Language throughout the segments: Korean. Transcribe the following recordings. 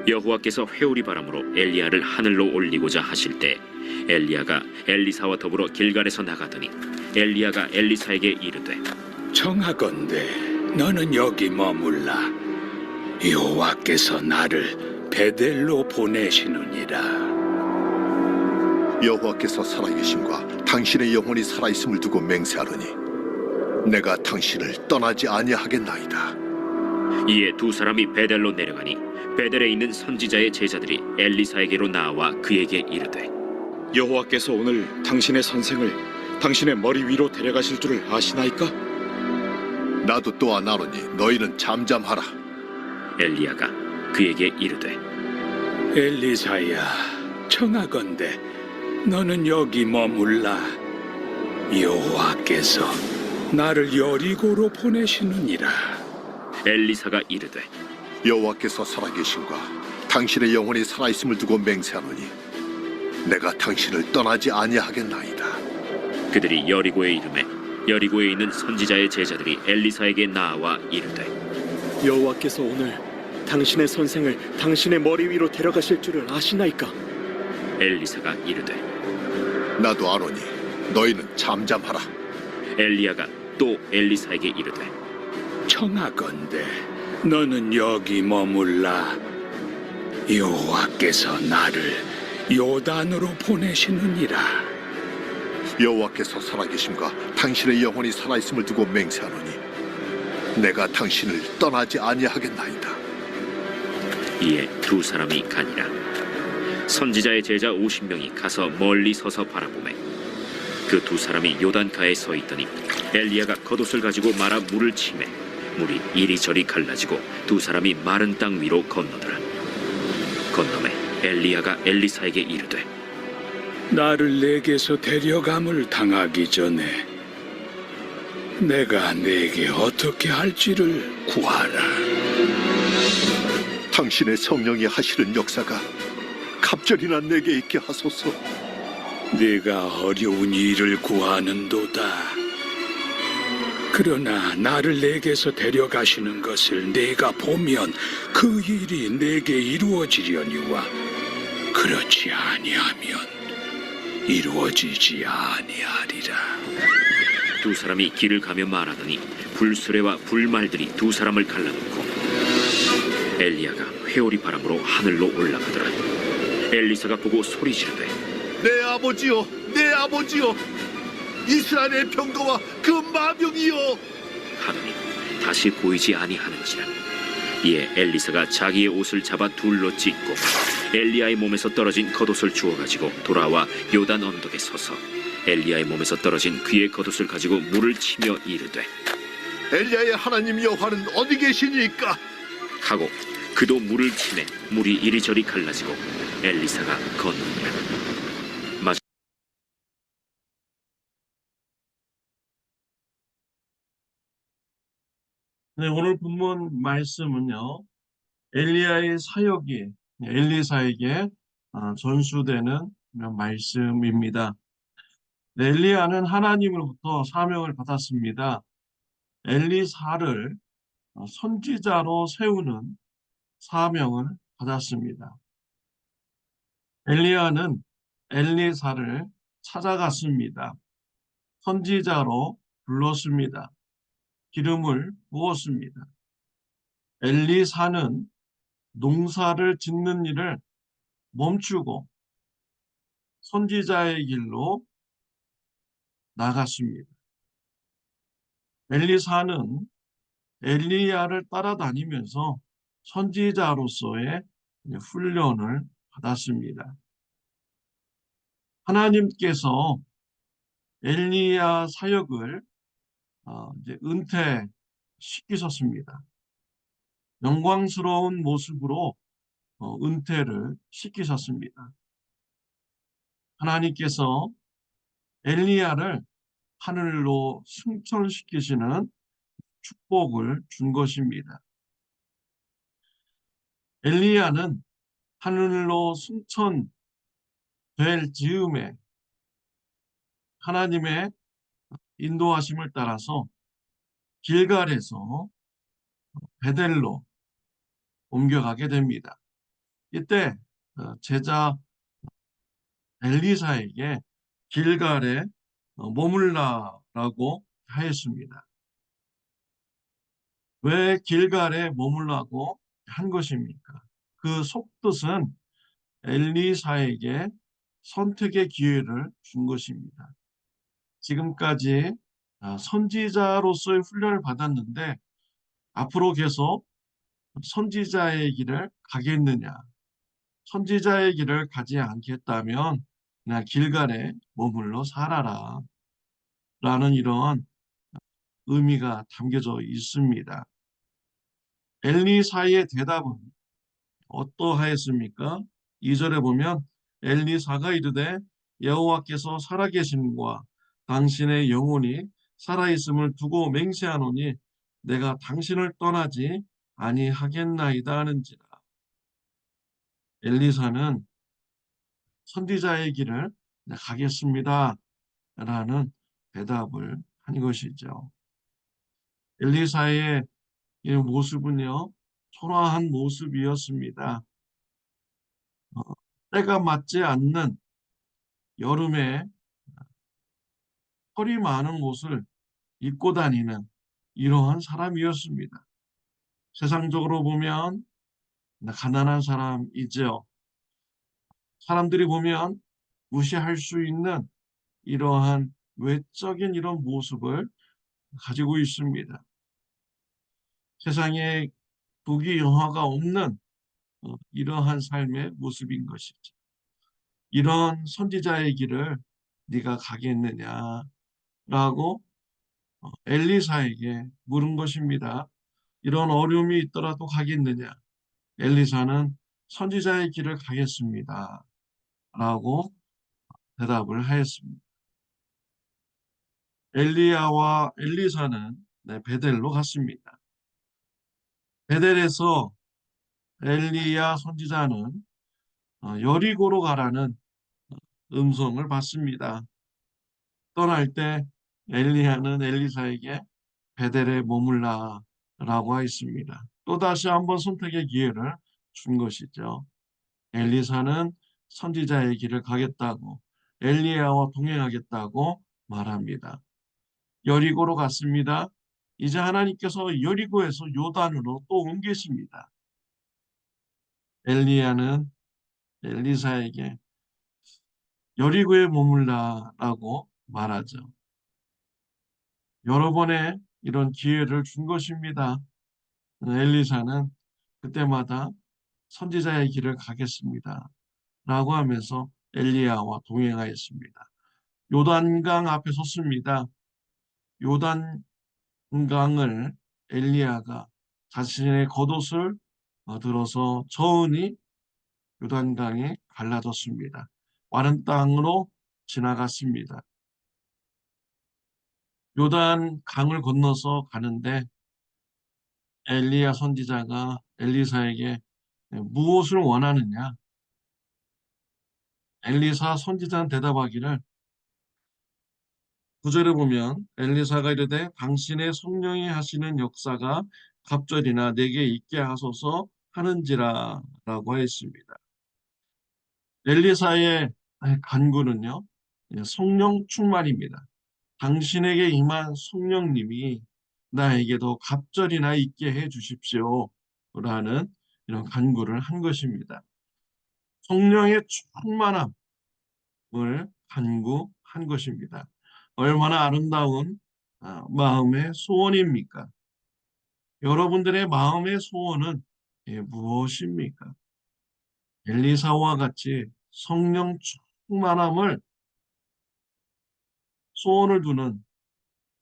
여호와께서 회오리 바람으로 엘리야를 하늘로 올리고자 하실 때 엘리야가 엘리사와 더불어 길갈에서 나가더니 엘리야가 엘리사에게 이르되 청하건대 너는 여기 머물라. 여호와께서 나를 베델로 보내시느니라. 여호와께서 살아계심과 당신의 영혼이 살아있음을 두고 맹세하노니 내가 당신을 떠나지 아니하겠나이다. 이에 두 사람이 베델로 내려가니 베델에 있는 선지자의 제자들이 엘리사에게로 나와 그에게 이르되 여호와께서 오늘 당신의 선생을 당신의 머리 위로 데려가실 줄을 아시나이까? 나도 또한 아노니 너희는 잠잠하라. 엘리야가 그에게 이르되 엘리사야, 청하건대 너는 여기 머물라. 여호와께서 나를 여리고로 보내시느니라. 엘리사가 이르되 여호와께서 살아계심과 당신의 영혼이 살아있음을 두고 맹세하노니 내가 당신을 떠나지 아니하겠나이다. 그들이 여리고에 이르매 여리고에 있는 선지자의 제자들이 엘리사에게 나와 이르되 여호와께서 오늘 당신의 선생을 당신의 머리 위로 데려가실 줄을 아시나이까? 엘리사가 이르되 나도 아노니 너희는 잠잠하라. 엘리야가 또 엘리사에게 이르되 청하건대 너는 여기 머물라. 여호와께서 나를 요단으로 보내시느니라. 여호와께서 살아계심과 당신의 영혼이 살아있음을 두고 맹세하노니 내가 당신을 떠나지 아니하겠나이다. 이에 두 사람이 가니라. 선지자의 제자 50명이 가서 멀리 서서 바라보매 그 두 사람이 요단가에 서 있더니 엘리야가 겉옷을 가지고 말아 물을 치매 물이 이리저리 갈라지고 두 사람이 마른 땅 위로 건너더라. 건너매 엘리야가 엘리사에게 이르되 나를 내게서 데려감을 당하기 전에 내가 내게 어떻게 할지를 구하라. 당신의 성령이 하시는 역사가 갑절이나 내게 있게 하소서. 네가 어려운 일을 구하는도다. 그러나 나를 내게서 데려가시는 것을 내가 보면 그 일이 내게 이루어지려니와 그렇지 아니하면 이루어지지 아니하리라. 두 사람이 길을 가며 말하더니 불수레와 불말들이 두 사람을 갈라놓고 엘리야가 회오리 바람으로 하늘로 올라가더라. 엘리사가 보고 소리 지르되 내 아버지여, 내 아버지여, 이스라엘의 병거와 그 마병이여. 하더니 다시 보이지 아니하는지라. 이에 엘리사가 자기의 옷을 잡아 둘로 찢고 엘리야의 몸에서 떨어진 겉옷을 주워 가지고 돌아와 요단 언덕에 서서 엘리야의 몸에서 떨어진 그의 겉옷을 가지고 물을 치며 이르되 엘리야의 하나님 여호와는 어디 계시니까? 하고 그도 물을 치매 물이 이리저리 갈라지고 엘리사가 건너니라. 네, 오늘 본문 말씀은요, 엘리야의 사역이 엘리사에게 전수되는 말씀입니다. 네, 엘리야는 하나님으로부터 사명을 받았습니다. 엘리사를 선지자로 세우는 사명을 받았습니다. 엘리야는 엘리사를 찾아갔습니다. 선지자로 불렀습니다. 기름을 부었습니다. 엘리사는 농사를 짓는 일을 멈추고 선지자의 길로 나갔습니다. 엘리사는 엘리야를 따라다니면서 선지자로서의 훈련을 받았습니다. 하나님께서 엘리야 사역을 이제 은퇴시키셨습니다. 영광스러운 모습으로 은퇴를 시키셨습니다. 하나님께서 엘리야를 하늘로 승천시키시는 축복을 준 것입니다. 엘리야는 하늘로 승천될 즈음에 하나님의 인도하심을 따라서 길갈에서 베델로 옮겨가게 됩니다. 이때 제자 엘리사에게 길갈에 머물라라고 하였습니다. 왜 길갈에 머물라고 한 것입니까? 그 속뜻은 엘리사에게 선택의 기회를 준 것입니다. 지금까지 선지자로서의 훈련을 받았는데 앞으로 계속 선지자의 길을 가겠느냐? 선지자의 길을 가지 않겠다면 그냥 길갈에 머물러 살아라 라는 이런 의미가 담겨져 있습니다. 엘리사의 대답은 어떠하였습니까? 2절에 보면 엘리사가 이르되 여호와께서 살아계심과 당신의 영혼이 살아있음을 두고 맹세하노니 내가 당신을 떠나지 아니하겠나이다 하는지라. 엘리사는 선지자의 길을 가겠습니다 라는 대답을 한 것이죠. 엘리사의 이 모습은요, 초라한 모습이었습니다. 때가 맞지 않는 여름에 털이 많은 옷을 입고 다니는 이러한 사람이었습니다. 세상적으로 보면 가난한 사람이죠. 사람들이 보면 무시할 수 있는 이러한 외적인 이런 모습을 가지고 있습니다. 세상에 부귀 영화가 없는 이러한 삶의 모습인 것이죠. 이런 선지자의 길을 네가 가겠느냐라고 엘리사에게 물은 것입니다. 이런 어려움이 있더라도 가겠느냐? 엘리사는 선지자의 길을 가겠습니다. 라고 대답을 하였습니다. 엘리야와 엘리사는 베델로 갔습니다. 베델에서 엘리야 선지자는 여리고로 가라는 음성을 받습니다. 떠날 때 엘리야는 엘리사에게 베델에 머물라라고 하였습니다. 또다시 한번 선택의 기회를 준 것이죠. 엘리사는 선지자의 길을 가겠다고 엘리야와 동행하겠다고 말합니다. 여리고로 갔습니다. 이제 하나님께서 여리고에서 요단으로 또 옮기십니다. 엘리야는 엘리사에게 여리고에 머물라라고 말하죠. 여러 번의 이런 기회를 준 것입니다. 엘리사는 그때마다 선지자의 길을 가겠습니다. 라고 하면서 엘리야와 동행하였습니다. 요단강 앞에 섰습니다. 요단강을 엘리야가 자신의 겉옷을 들어서 저으니 요단강에 갈라졌습니다. 마른 땅으로 지나갔습니다. 요단강을 건너서 가는데 엘리야 선지자가 엘리사에게 무엇을 원하느냐? 엘리사 선지자는 대답하기를 9절에 보면 엘리사가 이르되 당신의 성령이 하시는 역사가 갑절이나 내게 있게 하소서 하는지라 라고 했습니다. 엘리사의 간구는요, 성령 충만입니다. 당신에게 임한 성령님이 나에게도 갑절이나 있게 해 주십시오 라는 이런 간구를 한 것입니다. 성령의 충만함을 간구한 것입니다. 얼마나 아름다운 마음의 소원입니까? 여러분들의 마음의 소원은 무엇입니까? 엘리사와 같이 성령 충만함을 소원을 두는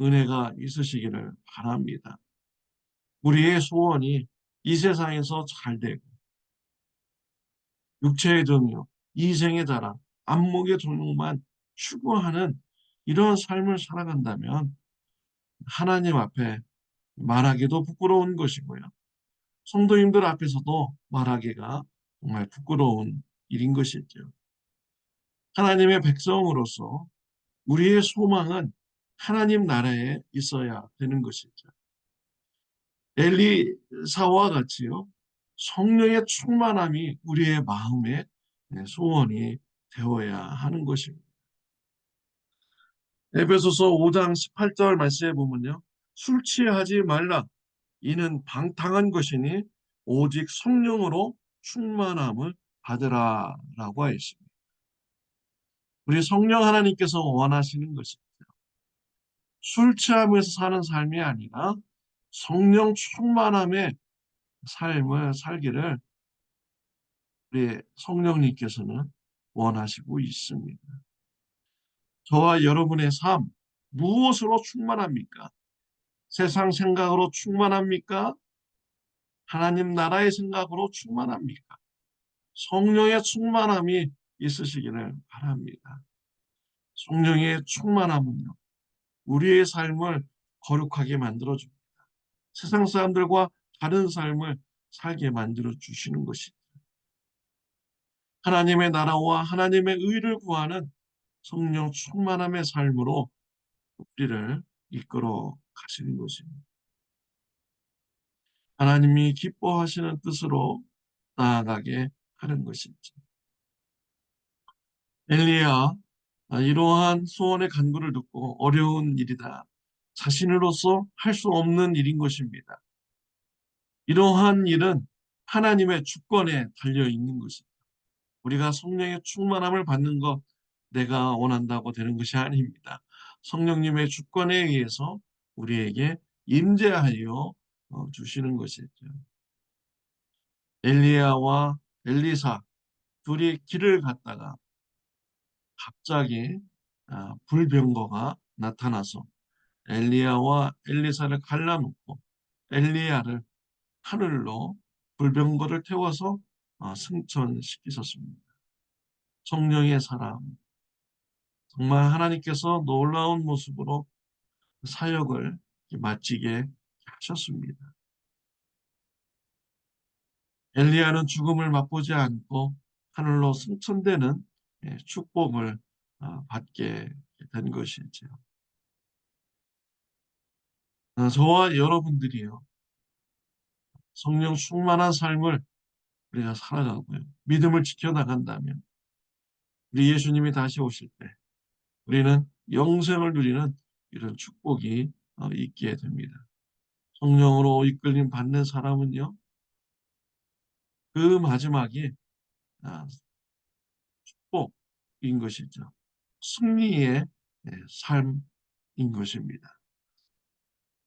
은혜가 있으시기를 바랍니다. 우리의 소원이 이 세상에서 잘 되고 육체의 정욕, 이생의 자랑, 안목의 정욕만 추구하는 이런 삶을 살아간다면 하나님 앞에 말하기도 부끄러운 것이고요. 성도님들 앞에서도 말하기가 정말 부끄러운 일인 것이죠. 하나님의 백성으로서 우리의 소망은 하나님 나라에 있어야 되는 것이죠. 엘리사와 같이요. 성령의 충만함이 우리의 마음의 소원이 되어야 하는 것입니다. 에베소서 5장 18절 말씀에 보면요. 술 취하지 말라. 이는 방탕한 것이니 오직 성령으로 충만함을 받으라라고 하여 있습니다. 우리 성령 하나님께서 원하시는 것입니다. 술 취하면서 사는 삶이 아니라 성령 충만함의 삶을 살기를 우리 성령님께서는 원하시고 있습니다. 저와 여러분의 삶, 무엇으로 충만합니까? 세상 생각으로 충만합니까? 하나님 나라의 생각으로 충만합니까? 성령의 충만함이 있으시기를 바랍니다. 성령의 충만함은요, 우리의 삶을 거룩하게 만들어줍니다. 세상 사람들과 다른 삶을 살게 만들어 주시는 것이죠. 하나님의 나라와 하나님의 의를 구하는 성령 충만함의 삶으로 우리를 이끌어 가시는 것입니다. 하나님이 기뻐하시는 뜻으로 나아가게 하는 것이죠. 엘리야, 이러한 소원의 간구를 듣고 어려운 일이다. 자신으로서 할 수 없는 일인 것입니다. 이러한 일은 하나님의 주권에 달려 있는 것입니다. 우리가 성령의 충만함을 받는 것 내가 원한다고 되는 것이 아닙니다. 성령님의 주권에 의해서 우리에게 임재하여 주시는 것이죠. 엘리야와 엘리사 둘이 길을 갔다가 갑자기 불병거가 나타나서 엘리야와 엘리사를 갈라놓고 엘리야를 하늘로 불병거를 태워서 승천시키셨습니다. 성령의 사람, 정말 하나님께서 놀라운 모습으로 사역을 마치게 하셨습니다. 엘리야는 죽음을 맛보지 않고 하늘로 승천되는 축복을 받게 된 것이죠. 저와 여러분들이요, 성령 충만한 삶을 우리가 살아가고요, 믿음을 지켜나간다면 우리 예수님이 다시 오실 때 우리는 영생을 누리는 이런 축복이 있게 됩니다. 성령으로 이끌림 받는 사람은요, 그 마지막이 축복인 것이죠. 승리의 삶인 것입니다.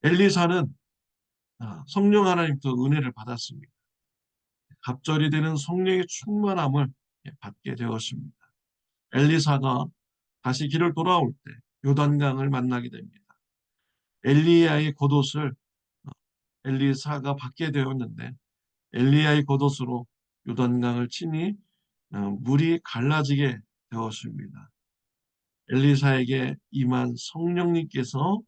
엘리사는 성령 하나님부터 은혜를 받았습니다. 갑절이 되는 성령의 충만함을 받게 되었습니다. 엘리사가 다시 길을 돌아올 때 요단강을 만나게 됩니다. 엘리야의 겉옷을 엘리사가 받게 되었는데 엘리야의 겉옷으로 요단강을 치니 물이 갈라지게 되었습니다. 엘리야에게 임한 성령님께서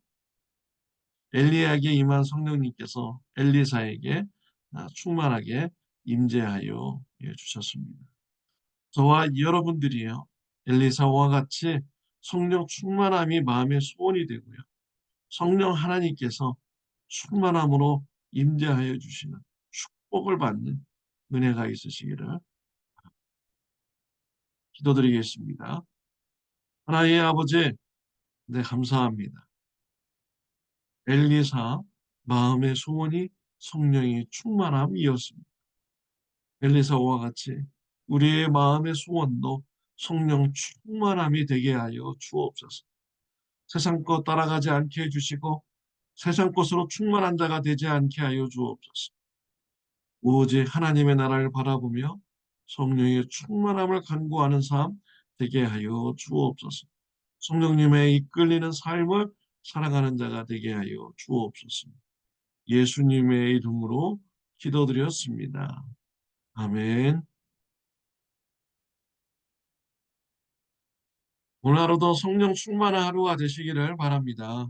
엘리사에게 충만하게 임재하여 주셨습니다. 저와 여러분들이요, 엘리사와 같이 성령 충만함이 마음의 소원이 되고요, 성령 하나님께서 충만함으로 임재하여 주시는 축복을 받는 은혜가 있으시기를 기도드리겠습니다. 하나님의 아버지, 네, 감사합니다. 엘리사 마음의 소원이 성령의 충만함이었습니다. 엘리사와 같이 우리의 마음의 소원도 성령 충만함이 되게 하여 주옵소서. 세상 것 따라가지 않게 해주시고 세상 것으로 충만한 자가 되지 않게 하여 주옵소서. 오직 하나님의 나라를 바라보며 성령의 충만함을 간구하는 삶 되게 하여 주옵소서. 성령님의 이끌리는 삶을 살아가는 자가 되게 하여 주옵소서. 예수님의 이름으로 기도드렸습니다. 아멘. 오늘 하루도 성령 충만한 하루가 되시기를 바랍니다.